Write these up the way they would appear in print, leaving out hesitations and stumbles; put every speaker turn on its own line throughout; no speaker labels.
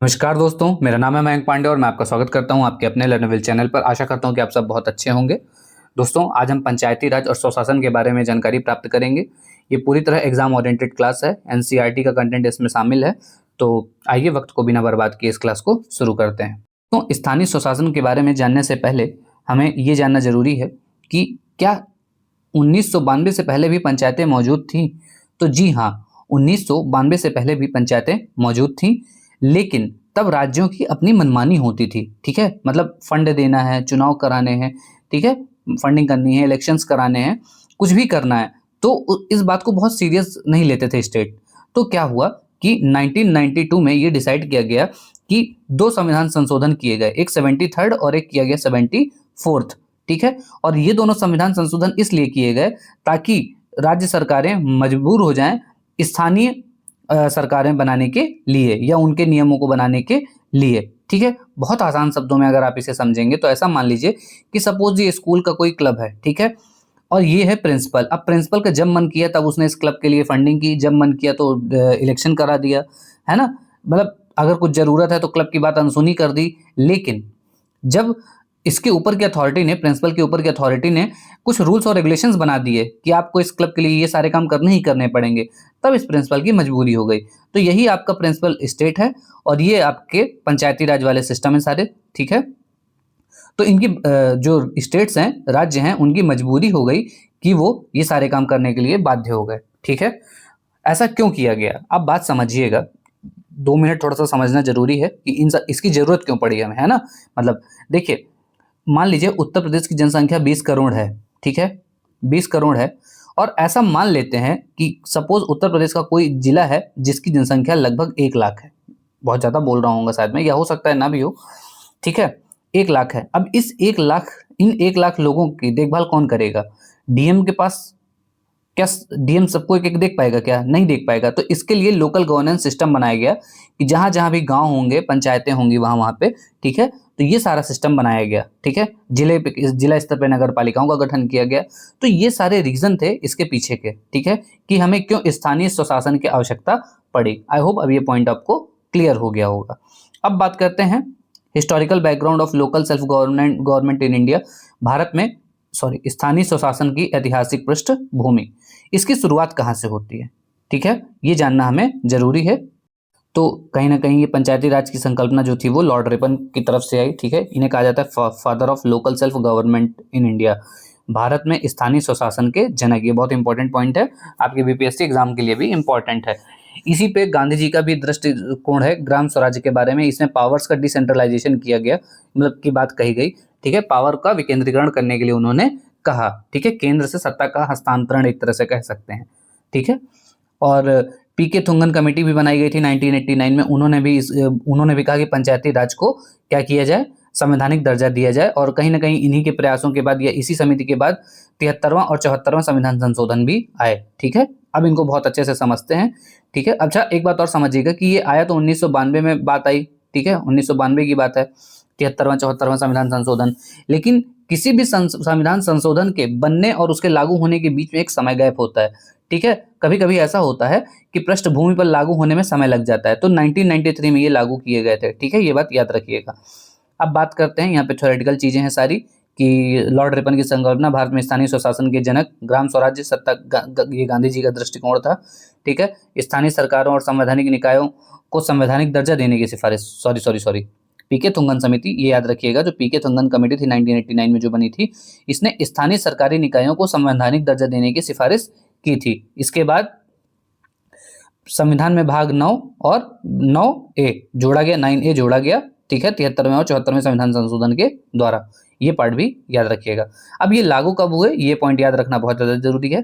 नमस्कार दोस्तों, मेरा नाम है मयंक पांडे और मैं आपका स्वागत करता हूं आपके अपने लर्नविल चैनल पर। आशा करता हूं कि आप सब बहुत अच्छे होंगे। दोस्तों, आज हम पंचायती राज और स्वशासन के बारे में जानकारी प्राप्त करेंगे। ये पूरी तरह एग्जाम ओरिएंटेड क्लास है। एनसीईआरटी का कंटेंट इसमें शामिल है। तो आइए वक्त को बिना बर्बाद किए इस क्लास को शुरू करते हैं। तो स्थानीय स्वशासन के बारे में जानने से पहले हमें ये जानना जरूरी है कि क्या 1992 से पहले भी पंचायतें मौजूद थीं? तो जी हाँ, 1992 से पहले भी पंचायतें मौजूद थीं, लेकिन तब राज्यों की अपनी मनमानी होती थी। ठीक है, मतलब फंड देना है, चुनाव कराने हैं, ठीक है, फंडिंग करनी है, इलेक्शंस कराने हैं, कुछ भी करना है, तो इस बात को बहुत सीरियस नहीं लेते थे स्टेट। तो क्या हुआ कि 1992 में ये डिसाइड किया गया कि दो संविधान संशोधन किए गए, एक 73rd और एक किया गया 74th। ठीक है, और ये दोनों संविधान संशोधन इसलिए किए गए ताकि राज्य सरकारें मजबूर हो जाएं स्थानीय सरकारें बनाने के लिए या उनके नियमों को बनाने के लिए। ठीक है, बहुत आसान शब्दों में अगर आप इसे समझेंगे तो ऐसा मान लीजिए कि सपोज ये स्कूल का कोई क्लब है, ठीक है, और ये है प्रिंसिपल। अब प्रिंसिपल का जब मन किया तब उसने इस क्लब के लिए फंडिंग की, जब मन किया तो इलेक्शन करा दिया, है ना। मतलब अगर कुछ जरूरत है तो क्लब की बात अनसुनी कर दी। लेकिन जब इसके ऊपर की अथॉरिटी ने, प्रिंसिपल के ऊपर की अथॉरिटी ने कुछ रूल्स और रेगुलेशंस बना दिए कि आपको इस क्लब के लिए ये सारे काम करने ही करने पड़ेंगे, तब इस प्रिंसिपल की मजबूरी हो गई। तो यही आपका प्रिंसिपल स्टेट है और ये आपके पंचायती राज वाले सिस्टम है सारे। ठीक है, तो इनकी जो स्टेट्स हैं, राज्य हैं, उनकी मजबूरी हो गई कि वो ये सारे काम करने के लिए बाध्य हो गए। ठीक है, ऐसा क्यों किया गया, अब बात समझिएगा। 2 मिनट थोड़ा सा समझना जरूरी है कि इसकी जरूरत क्यों पड़ी हमें, है ना। मतलब देखिए, मान लीजिए उत्तर प्रदेश की जनसंख्या 20 करोड़ है। ठीक है, 20 करोड़ है, और ऐसा मान लेते हैं कि सपोज उत्तर प्रदेश का कोई जिला है जिसकी जनसंख्या लगभग 1 लाख है। बहुत ज़्यादा बोल रहा हूँ शायद मैं, या हो सकता है ना भी हो। ठीक है, 1 लाख है। अब इस 1 लाख, इन 1 लाख लोगों की देखभाल कौन करेगा? डीएम के पास क्या डीएम सबको एक एक देख पाएगा? क्या नहीं देख पाएगा। तो इसके लिए लोकल गवर्नेंस सिस्टम बनाया गया कि जहां जहां भी गांव होंगे, पंचायतें होंगी, वहां वहां पे, ठीक है, तो ये सारा सिस्टम बनाया गया। ठीक है, जिला स्तर पे नगर पालिकाओं का गठन किया गया। तो ये सारे रीजन थे इसके पीछे के। ठीक है, कि हमें क्यों स्थानीय स्वशासन की आवश्यकता पड़ी। आई होप अब ये पॉइंट आपको क्लियर हो गया होगा। अब बात करते हैं historical background of local self government in India. Bharat में स्थानीय स्वशासन की ऐतिहासिक पृष्ठभूमि, इसकी शुरुआत कहाँ से होती है, ठीक है, ये जानना हमें जरूरी है। तो कहीं ना कहीं ये पंचायती राज की संकल्पना जो थी वो लॉर्ड रिपन की तरफ से आई। ठीक है, इन्हें कहा जाता है father of local self government in India. Bharat में स्थानीय स्वशासन के जनक, ये बहुत इंपॉर्टेंट पॉइंट है, आपके बीपीएससी एग्जाम के लिए भी इंपॉर्टेंट है। इसी पे गांधी जी का भी दृष्टिकोण है ग्राम स्वराज्य के बारे में। इसमें पावर्स का डिसेंट्रलाइजेशन किया गया, मतलब की बात कही गई। ठीक है, पावर का विकेंद्रीकरण करने के लिए उन्होंने कहा। ठीक है, केंद्र से सत्ता का हस्तांतरण एक तरह से कह सकते हैं। ठीक है, और पीके थुंगन कमेटी भी बनाई गई थी 1989 में। उन्होंने भी कहा कि पंचायती राज को क्या किया जाए, संवैधानिक दर्जा दिया जाए। और कहीं ना कहीं इन्हीं के प्रयासों के बाद या इसी समिति के बाद 73वां और 74वां संविधान संशोधन भी आए। ठीक है, अब इनको बहुत अच्छे से समझते हैं। ठीक है, अच्छा एक बात और समझिएगा कि ये आया तो 1992 में बात आई। ठीक है, 1992 की बात है, 73वां 74वां संविधान संशोधन। लेकिन किसी भी संविधान संशोधन के बनने और उसके लागू होने के बीच में एक समय गैप होता है। ठीक है, कभी कभी ऐसा होता है कि पृष्ठभूमि पर लागू होने में समय लग जाता है। तो 1993 में ये लागू किए गए थे। ठीक है, ये बात याद रखिएगा। अब बात करते हैं, यहाँ पे थ्योरेटिकल चीजें हैं सारी, कि लॉर्ड रिपन की संकल्पना, भारत में स्थानीय स्वशासन के जनक, ग्राम स्वराज्य सत्ता, ये गांधी जी का दृष्टिकोण था। ठीक है, स्थानीय सरकारों और संवैधानिक निकायों को संवैधानिक दर्जा देने की सिफारिश, सॉरी पीके थुंगन समिति, ये याद रखिएगा, जो पीके थुंगन कमेटी थी 1989 में जो बनी थी, इसने स्थानीय सरकारी निकायों को संवैधानिक दर्जा देने की सिफारिश की थी। इसके बाद संविधान में भाग 9 और 9A जोड़ा गया, 9A जोड़ा गया। ठीक है, 73वें और 74वें संविधान संशोधन के द्वारा, ये पार्ट भी याद रखिएगा। अब ये लागू कब हुए, ये पॉइंट याद रखना बहुत ज्यादा जरूरी है।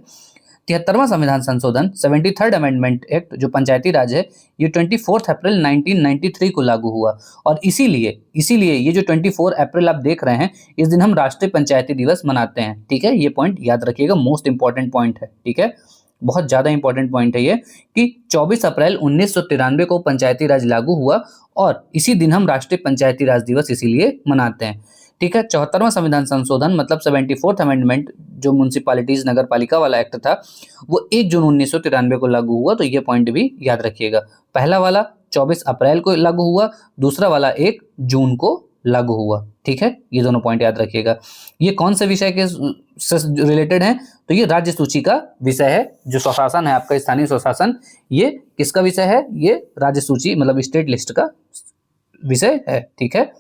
73वां संविधान संशोधन, 73rd अमेंडमेंट एक्ट, जो पंचायती राज है, ये 24 अप्रैल 1993 को लागू हुआ। और इसीलिए ये जो 24 अप्रैल आप देख रहे हैं, इस दिन हम राष्ट्रीय पंचायती दिवस मनाते हैं। ठीक है, ये पॉइंट याद रखिएगा, मोस्ट इंपॉर्टेंट पॉइंट है। ठीक है, बहुत ज्यादा इंपॉर्टेंट पॉइंट है ये, कि 24 अप्रैल 1993 को पंचायती राज लागू हुआ और इसी दिन हम राष्ट्रीय पंचायती राज दिवस इसीलिए मनाते हैं। ठीक है, 74वां संविधान संशोधन मतलब 74th अमेंडमेंट, जो म्यूनसिपालिटीज नगर पालिका वाला एक्ट था, वो 1 जून 1993 को लागू हुआ। तो ये पॉइंट भी याद रखिएगा। पहला वाला 24 अप्रैल को लागू हुआ, दूसरा वाला 1 जून को लागू हुआ। ठीक है, ये दोनों पॉइंट याद रखिएगा। ये कौन से विषय के से रिलेटेड हैं? तो ये राज्य सूची का विषय है। जो स्वशासन है आपका स्थानीय स्वशासन, ये किसका विषय है? ये राज्य सूची मतलब स्टेट लिस्ट का विषय है। ठीक है,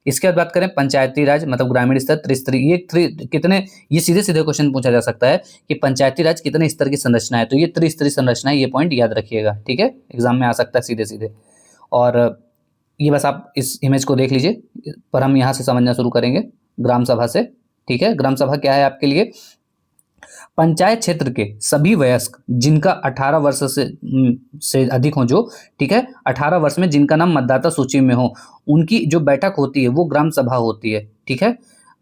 इसके बाद बात करें पंचायती राज मतलब ग्रामीण स्तर त्रिस्तरीय। कितने, ये सीधे सीधे क्वेश्चन पूछा जा सकता है कि पंचायती राज कितने स्तर की संरचना है, तो ये त्रिस्तरीय संरचना है। ये पॉइंट याद रखिएगा। ठीक है, एग्जाम में आ सकता है सीधे सीधे। और ये बस आप इस इमेज को देख लीजिए, पर हम यहाँ से समझना शुरू करेंगे ग्राम सभा से। ठीक है, ग्राम सभा क्या है आपके लिए? पंचायत क्षेत्र के सभी वयस्क जिनका 18 वर्ष से अधिक हो, जो ठीक है 18 वर्ष में जिनका नाम मतदाता सूची में हो, उनकी जो बैठक होती है वो ग्राम सभा होती है। ठीक है,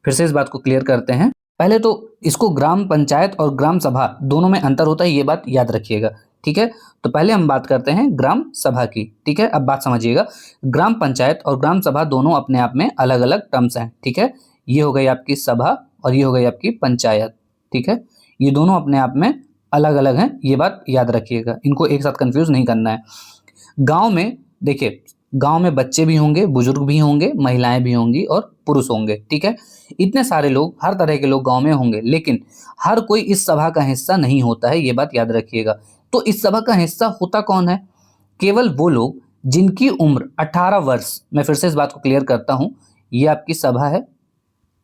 फिर से इस बात को क्लियर करते हैं। पहले तो इसको ग्राम पंचायत और ग्राम सभा दोनों में अंतर होता है, ये बात याद रखिएगा। ठीक है, तो पहले हम बात करते हैं ग्राम सभा की। ठीक है, अब बात समझिएगा, ग्राम पंचायत और ग्राम सभा दोनों अपने आप में अलग अलग टर्म्स हैं। ठीक है, ये हो गई आपकी सभा और ये हो गई आपकी पंचायत। ठीक है, ये दोनों अपने आप में अलग अलग हैं, ये बात याद रखिएगा, इनको एक साथ कंफ्यूज नहीं करना है। गांव में देखिए, गांव में बच्चे भी होंगे, बुजुर्ग भी होंगे, महिलाएं भी होंगी और पुरुष होंगे। ठीक है, इतने सारे लोग, हर तरह के लोग गांव में होंगे, लेकिन हर कोई इस सभा का हिस्सा नहीं होता है, ये बात याद रखिएगा। तो इस सभा का हिस्सा होता कौन है? केवल वो लोग जिनकी उम्र 18 वर्ष, मैं फिर से इस बात को क्लियर करता हूं, ये आपकी सभा है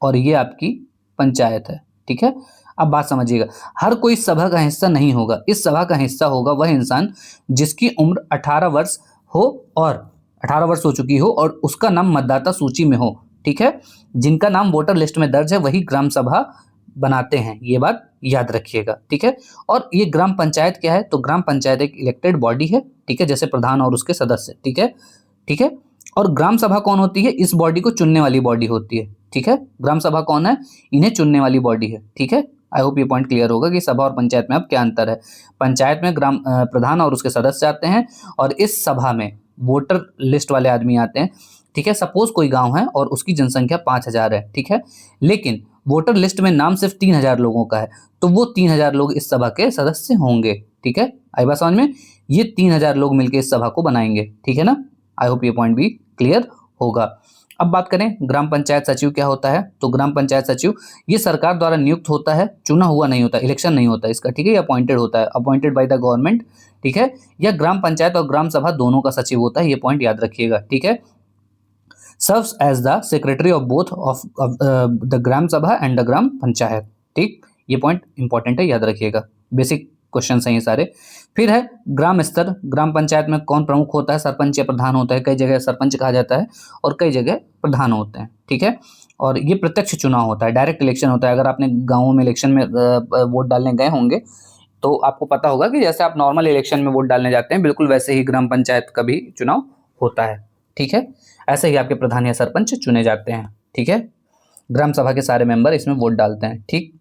और ये आपकी पंचायत है। ठीक है, अब बात समझिएगा, हर कोई सभा का हिस्सा नहीं होगा। इस सभा का हिस्सा होगा वह इंसान जिसकी उम्र 18 वर्ष हो और 18 वर्ष हो चुकी हो और उसका नाम मतदाता सूची में हो। ठीक है, जिनका नाम वोटर लिस्ट में दर्ज है वही ग्राम सभा बनाते हैं, ये बात याद रखिएगा। ठीक है, और ये ग्राम पंचायत क्या है? तो ग्राम पंचायत एक इलेक्टेड बॉडी है। ठीक है, जैसे प्रधान और उसके सदस्य। ठीक है, ठीक है, और ग्राम सभा कौन होती है? इस बॉडी को चुनने वाली बॉडी होती है। ठीक है, ग्राम सभा कौन है? इन्हें चुनने वाली बॉडी है। ठीक है, आई होप ये पॉइंट क्लियर होगा कि सभा और पंचायत में अब क्या अंतर है। पंचायत में ग्राम प्रधान और उसके सदस्य आते हैं और इस सभा में वोटर लिस्ट वाले आदमी आते हैं। ठीक है, सपोज कोई गांव है और उसकी जनसंख्या 5000 है। ठीक है, लेकिन वोटर लिस्ट में नाम सिर्फ 3000 लोगों का है, तो वो 3000 लोग इस सभा के सदस्य होंगे। ठीक है, आई बात समझ में? ये 3000 लोग मिलकर इस सभा को बनाएंगे। ठीक है ना, आई होप ये पॉइंट भी क्लियर होगा। अब बात करें ग्राम पंचायत सचिव क्या होता है? तो ग्राम पंचायत सचिव ये सरकार द्वारा नियुक्त होता है, चुना हुआ नहीं होता, इलेक्शन नहीं होता इसका। ठीक है, ये अपॉइंटेड होता है, अपॉइंटेड बाय द गवर्नमेंट। ठीक है, या ग्राम पंचायत और ग्राम सभा दोनों का सचिव होता है, ये पॉइंट याद रखिएगा। ठीक है, serves as the secretary of both of the gram sabha and the gram panchayat. ठीक, ये पॉइंट इंपॉर्टेंट है, याद रखिएगा, बेसिक क्वेश्चन हैं ये सारे। फिर है ग्राम स्तर। ग्राम पंचायत में कौन प्रमुख होता है? सरपंच या प्रधान होता है। कई जगह सरपंच कहा जाता है और कई जगह प्रधान होते हैं। ठीक है, और ये प्रत्यक्ष चुनाव होता है, डायरेक्ट इलेक्शन होता है। अगर आपने गाँवों में इलेक्शन में वोट डालने गए होंगे तो आपको पता होगा कि जैसे आप नॉर्मल इलेक्शन में वोट डालने जाते हैं, बिल्कुल वैसे ही ग्राम पंचायत का भी चुनाव होता है। ठीक है, ऐसे ही आपके प्रधान या सरपंच चुने जाते हैं। ठीक है, ग्राम सभा के सारे मेंबर इसमें वोट डालते हैं। ठीक,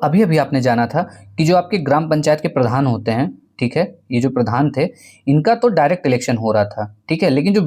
अभी अभी आपने जाना था कि जो आपके ग्राम पंचायत के प्रधान होते हैं, ठीक है, ये जो प्रधान थे इनका तो डायरेक्ट इलेक्शन हो रहा था। ठीक है, लेकिन जो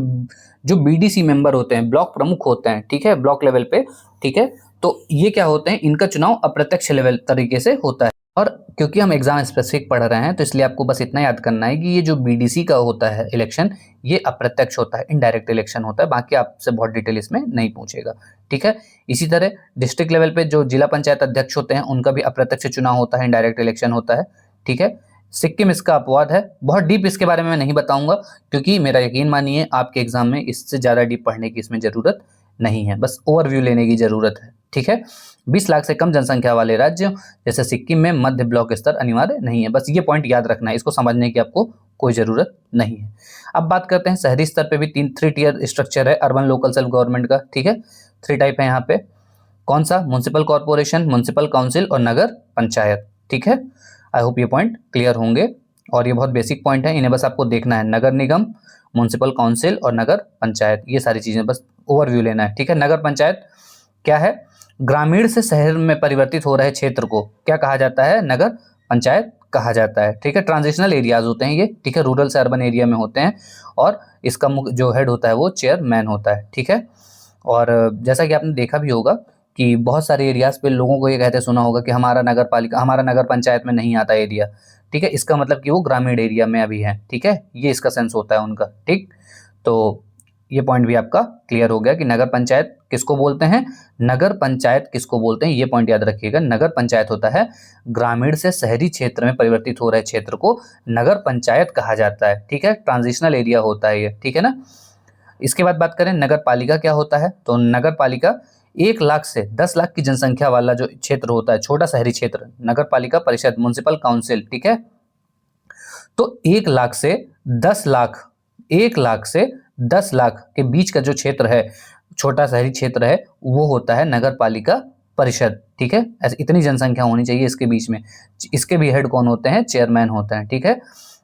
जो बीडीसी मेंबर होते हैं, ब्लॉक प्रमुख होते हैं, ठीक है, ब्लॉक लेवल पे, ठीक है, तो ये क्या होते हैं? इनका चुनाव अप्रत्यक्ष लेवल तरीके से होता है। और क्योंकि हम एग्जाम स्पेसिफिक पढ़ रहे हैं तो इसलिए आपको बस इतना याद करना है कि ये जो बीडीसी का होता है इलेक्शन, ये अप्रत्यक्ष होता है, इनडायरेक्ट इलेक्शन होता है। बाकी आपसे बहुत डिटेल इसमें नहीं पूछेगा। ठीक है, इसी तरह डिस्ट्रिक्ट लेवल पे जो जिला पंचायत अध्यक्ष होते हैं उनका भी अप्रत्यक्ष चुनाव होता है, इनडायरेक्ट इलेक्शन होता है। ठीक है, सिक्किम इसका अपवाद है। बहुत डीप इसके बारे में मैं नहीं बताऊंगा क्योंकि मेरा यकीन मानिए आपके एग्जाम में इससे ज़्यादा डीप पढ़ने की इसमें ज़रूरत नहीं है, बस ओवरव्यू लेने की ज़रूरत है। ठीक है, 20 लाख से कम जनसंख्या वाले राज्य जैसे सिक्किम में मध्य ब्लॉक स्तर अनिवार्य नहीं है। बस ये पॉइंट याद रखना है, इसको समझने की आपको कोई ज़रूरत नहीं है। अब बात करते हैं शहरी स्तर पे भी 3 टियर स्ट्रक्चर है अर्बन लोकल सेल्फ गवर्नमेंट का। ठीक है, 3 टाइप है यहाँ पे। कौन सा? म्युनिसिपल कॉर्पोरेशन, म्युनिसिपल काउंसिल और नगर पंचायत। ठीक है, आई होप ये पॉइंट क्लियर होंगे और ये बहुत बेसिक पॉइंट है, इन्हें बस आपको देखना है। नगर निगम, म्युनिसिपल काउंसिल और नगर पंचायत, ये सारी चीज़ें बस ओवरव्यू लेना है। ठीक है, नगर पंचायत क्या है? ग्रामीण से शहर में परिवर्तित हो रहे क्षेत्र को क्या कहा जाता है? नगर पंचायत कहा जाता है। ठीक है, ट्रांजिशनल एरियाज होते हैं ये। ठीक है, रूरल से अर्बन एरिया में होते हैं और इसका मुख्य जो हेड होता है वो चेयरमैन होता है। ठीक है, और जैसा कि आपने देखा भी होगा कि बहुत सारे एरियाज पे लोगों को ये कहते सुना होगा कि हमारा नगर पालिका, हमारा नगर पंचायत में नहीं आता एरिया। ठीक है, इसका मतलब कि वो ग्रामीण एरिया में अभी है, ठीक है, ये इसका सेंस होता है उनका, ठीक। तो ये पॉइंट भी आपका क्लियर हो गया कि नगर पंचायत किसको बोलते हैं, नगर पंचायत किसको बोलते हैं, ये पॉइंट याद रखिएगा। नगर पंचायत होता है ग्रामीण से शहरी क्षेत्र में परिवर्तित हो रहे क्षेत्र को नगर पंचायत कहा जाता है, ठीक है, ट्रांजिशनल एरिया होता है ये, ठीक है ना। इसके बाद बात करें नगर पालिका क्या होता है, तो नगर पालिका 1 लाख से 10 लाख की जनसंख्या वाला जो क्षेत्र होता है, छोटा शहरी क्षेत्र, नगर पालिका परिषद, म्युनिसिपल काउंसिल, ठीक है। तो 1 लाख से 10 लाख, 1 लाख से 10 लाख के बीच का जो क्षेत्र है, छोटा शहरी क्षेत्र है, वो होता है नगर पालिका परिषद, ठीक है। ऐसे इतनी जनसंख्या होनी चाहिए इसके बीच में। इसके भी हेड कौन होते हैं, चेयरमैन होते हैं, ठीक है।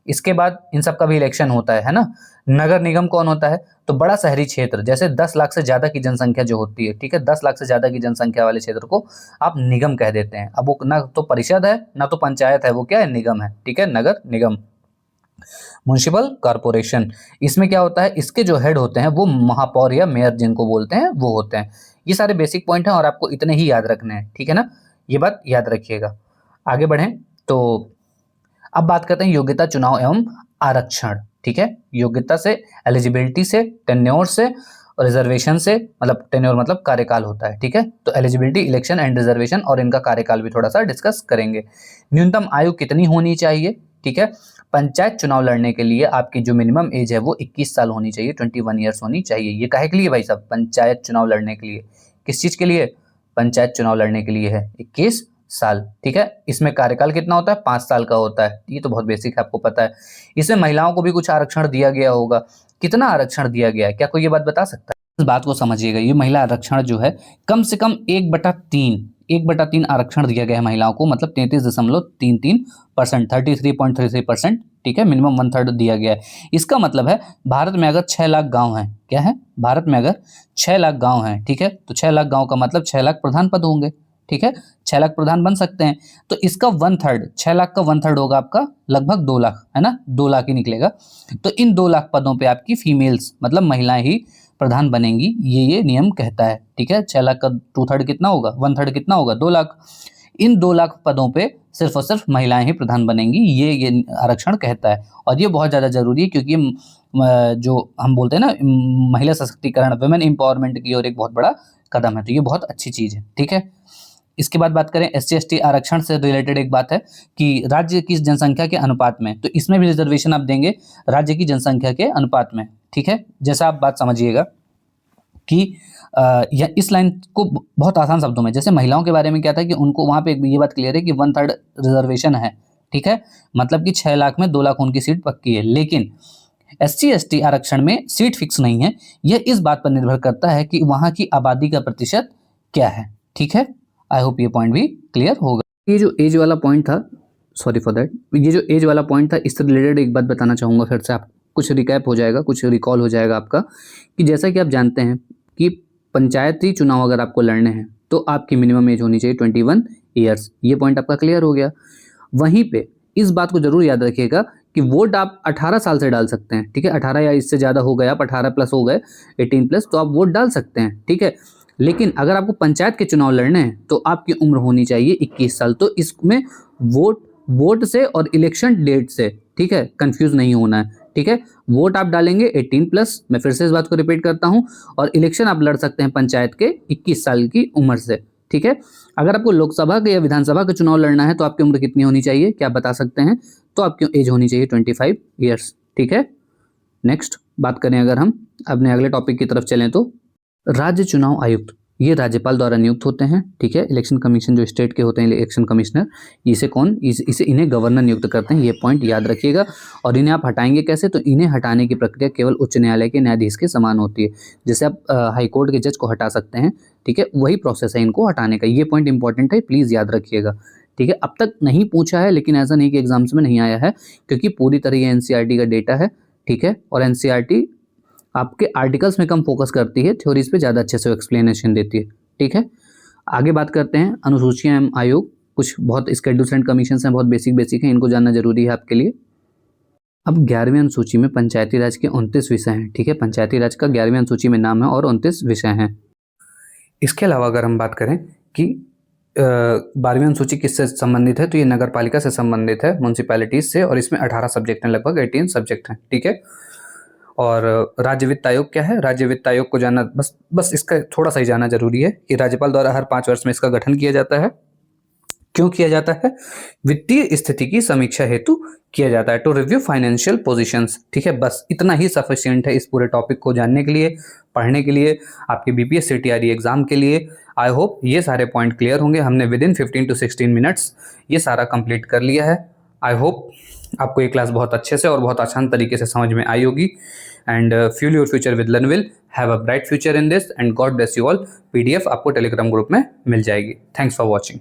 इसके बाद इन सब का भी इलेक्शन होता है ना। नगर निगम कौन होता है, तो बड़ा शहरी क्षेत्र, जैसे 10 लाख से ज्यादा की जनसंख्या जो होती है, ठीक है, 10 लाख से ज्यादा की जनसंख्या वाले क्षेत्र को आप निगम कह देते हैं। अब वो ना तो परिषद है ना तो पंचायत है, वो क्या है, निगम है, ठीक है, नगर निगम। म्युनिसिपल कॉर्पोरेशन, इसमें क्या होता है, इसके जो हेड होते हैं वो महापौर या मेयर जिनको बोलते हैं वो होते हैं। ये सारे बेसिक पॉइंट हैं और आपको इतने ही याद रखने हैं, ठीक है ना, ये बात याद रखिएगा। आगे बढ़ें तो अब बात करते हैं योग्यता, चुनाव एवं आरक्षण, ठीक है। योग्यता से, एलिजिबिलिटी से, टेन्योर से और रिजर्वेशन से, मतलब टेन्योर मतलब कार्यकाल होता है, ठीक है। तो एलिजिबिलिटी, इलेक्शन एंड रिजर्वेशन और इनका कार्यकाल भी थोड़ा सा डिस्कस करेंगे। न्यूनतम आयु कितनी होनी चाहिए, ठीक है। पंचायत चुनाव लड़ने के लिए आपकी जो मिनिमम एज है वो 21 साल होनी चाहिए, 21 ईयर्स होनी चाहिए। ये काहे के लिए भाई साहब, पंचायत चुनाव लड़ने के लिए, किस चीज के लिए, पंचायत चुनाव लड़ने के लिए है 21 साल, ठीक है। इसमें कार्यकाल कितना होता है, 5 साल का होता है, ये तो बहुत बेसिक है, आपको पता है। इसमें महिलाओं को भी कुछ आरक्षण दिया गया होगा, कितना आरक्षण दिया गया है, क्या कोई ये बात बता सकता है? इस बात को समझिएगा, ये महिला आरक्षण जो है कम से कम 1/3 आरक्षण दिया गया है महिलाओं को, मतलब 33.33%, 33.33%, ठीक है, मिनिमम 1/3 दिया गया है। इसका मतलब है भारत में अगर 6 लाख गांव हैं, क्या है, भारत में अगर 6 लाख गांव हैं, ठीक है, तो 6 लाख गांव का मतलब 6 लाख प्रधान पद होंगे, ठीक है, 6 लाख प्रधान बन सकते हैं। तो इसका 1/3, 6 लाख का 1/3 होगा आपका लगभग 2 लाख, है ना, 2 लाख ही निकलेगा। तो इन 2 लाख पदों पे आपकी फीमेल्स मतलब महिलाएं ही प्रधान बनेंगी, ये नियम कहता है, ठीक है। 6 लाख का 2/3 कितना होगा, 1/3 कितना होगा, 2 लाख। इन 2 लाख पदों पे सिर्फ और सिर्फ महिलाएं ही प्रधान बनेंगी, ये आरक्षण कहता है। और ये बहुत ज़्यादा जरूरी है क्योंकि जो हम बोलते हैं ना महिला सशक्तिकरण, वुमेन एम्पावरमेंट की ओर एक बहुत बड़ा कदम है, तो ये बहुत अच्छी चीज़ है, ठीक है। इसके बाद बात करें SC/ST आरक्षण से रिलेटेड एक बात है कि राज्य की जनसंख्या के अनुपात में, तो इसमें भी रिजर्वेशन आप देंगे राज्य की जनसंख्या के अनुपात में, ठीक है। जैसा आप बात समझिएगा कि या इस लाइन को बहुत आसान शब्दों में, जैसे महिलाओं के बारे में क्या था कि उनको वहां पे ये बात क्लियर है कि 1/3 रिजर्वेशन है, ठीक है, मतलब कि 6 लाख में 2 लाख उनकी सीट पक्की है। लेकिन SC/ST आरक्षण में सीट फिक्स नहीं है, यह इस बात पर निर्भर करता है कि वहां की आबादी का प्रतिशत क्या है, ठीक है। आई होप ये पॉइंट भी क्लियर होगा। ये जो एज वाला पॉइंट था, सॉरी फॉर दैट, ये जो एज वाला पॉइंट था इससे रिलेटेड एक बात बताना चाहूँगा, फिर से आप कुछ रिकैप हो जाएगा, कुछ रिकॉल हो जाएगा आपका, कि जैसा कि आप जानते हैं कि पंचायती चुनाव अगर आपको लड़ने हैं तो आपकी मिनिमम एज होनी चाहिए 21 ईयर्स, ये पॉइंट आपका क्लियर हो गया। वहीं पे इस बात को जरूर याद रखिएगा कि वोट आप 18 साल से डाल सकते हैं, ठीक है, 18 या इससे ज़्यादा हो गए, आप 18 प्लस हो गए, 18 प्लस, तो आप वोट डाल सकते हैं, ठीक है। लेकिन अगर आपको पंचायत के चुनाव लड़ने हैं तो आपकी उम्र होनी चाहिए 21 साल। तो इसमें वोट से और इलेक्शन डेट से, ठीक है, कंफ्यूज नहीं होना है, ठीक है। वोट आप डालेंगे 18+, मैं फिर से इस बात को रिपीट करता हूं, और इलेक्शन आप लड़ सकते हैं पंचायत के 21 साल की उम्र से, ठीक है। अगर आपको लोकसभा के या विधानसभा का चुनाव लड़ना है तो आपकी उम्र कितनी होनी चाहिए, क्या आप बता सकते हैं? तो आपकी एज होनी चाहिए 25 ईयर्स, ठीक है। नेक्स्ट बात करें अगर हम अपने अगले टॉपिक की तरफ चलें तो राज्य चुनाव आयुक्त, ये राज्यपाल द्वारा नियुक्त होते हैं, ठीक है। इलेक्शन कमीशन जो स्टेट के होते हैं इलेक्शन कमिश्नर, इन्हें गवर्नर नियुक्त करते हैं, ये पॉइंट याद रखिएगा। और इन्हें आप हटाएंगे कैसे, तो इन्हें हटाने की प्रक्रिया केवल उच्च न्यायालय के न्यायाधीश के समान होती है। जैसे आप हाई कोर्ट के जज को हटा सकते हैं, ठीक है, वही प्रोसेस है इनको हटाने का। ये पॉइंट इंपॉर्टेंट है, प्लीज़ याद रखिएगा, ठीक है। अब तक नहीं पूछा है, लेकिन ऐसा नहीं कि एग्जाम्स में नहीं आया है, क्योंकि पूरी तरह ये NCERT का डेटा है, ठीक है। और NCERT आपके आर्टिकल्स में कम फोकस करती है, थ्योरीज पे ज़्यादा अच्छे से एक्सप्लेनेशन देती है, ठीक है। आगे बात करते हैं अनुसूचियां एवं आयोग, कुछ बहुत स्केड्यूल्स एंड कमीशन हैं, बहुत बेसिक हैं, इनको जानना जरूरी है आपके लिए। अब 11वीं अनुसूची में पंचायती राज के 29 विषय हैं, ठीक है। पंचायती राज का 11वीं अनुसूची में नाम है और 29 विषय हैं। इसके अलावा अगर हम बात करें कि 12वीं अनुसूची किससे संबंधित है, तो ये नगर पालिका से संबंधित है, म्यूनसिपैलिटीज से, और इसमें 18 सब्जेक्ट हैं, लगभग 18 सब्जेक्ट हैं, ठीक है। और राज्य वित्त आयोग क्या है, राज्य वित्त आयोग को जानना बस इसका थोड़ा सा ही जानना जरूरी है कि राज्यपाल द्वारा हर 5 वर्ष में इसका गठन किया जाता है। क्यों किया जाता है, वित्तीय स्थिति की समीक्षा हेतु किया जाता है, टू रिव्यू फाइनेंशियल पोजीशंस, ठीक है। बस इतना ही सफिशिएंट है इस पूरे टॉपिक को जानने के लिए, पढ़ने के लिए, आपके बीपीएस सीटीआरई एग्जाम के लिए। आई होप ये सारे पॉइंट क्लियर होंगे। हमने विद इन 15 to 16 मिनट्स ये सारा कंप्लीट कर लिया है। आई होप आपको ये क्लास बहुत अच्छे से और बहुत आसान तरीके से समझ में आई होगी। And fuel your future with Learnwill, have a bright future in this, and God bless you all. PDF आपको टेलीग्राम ग्रुप में मिल जाएगी। Thanks for watching.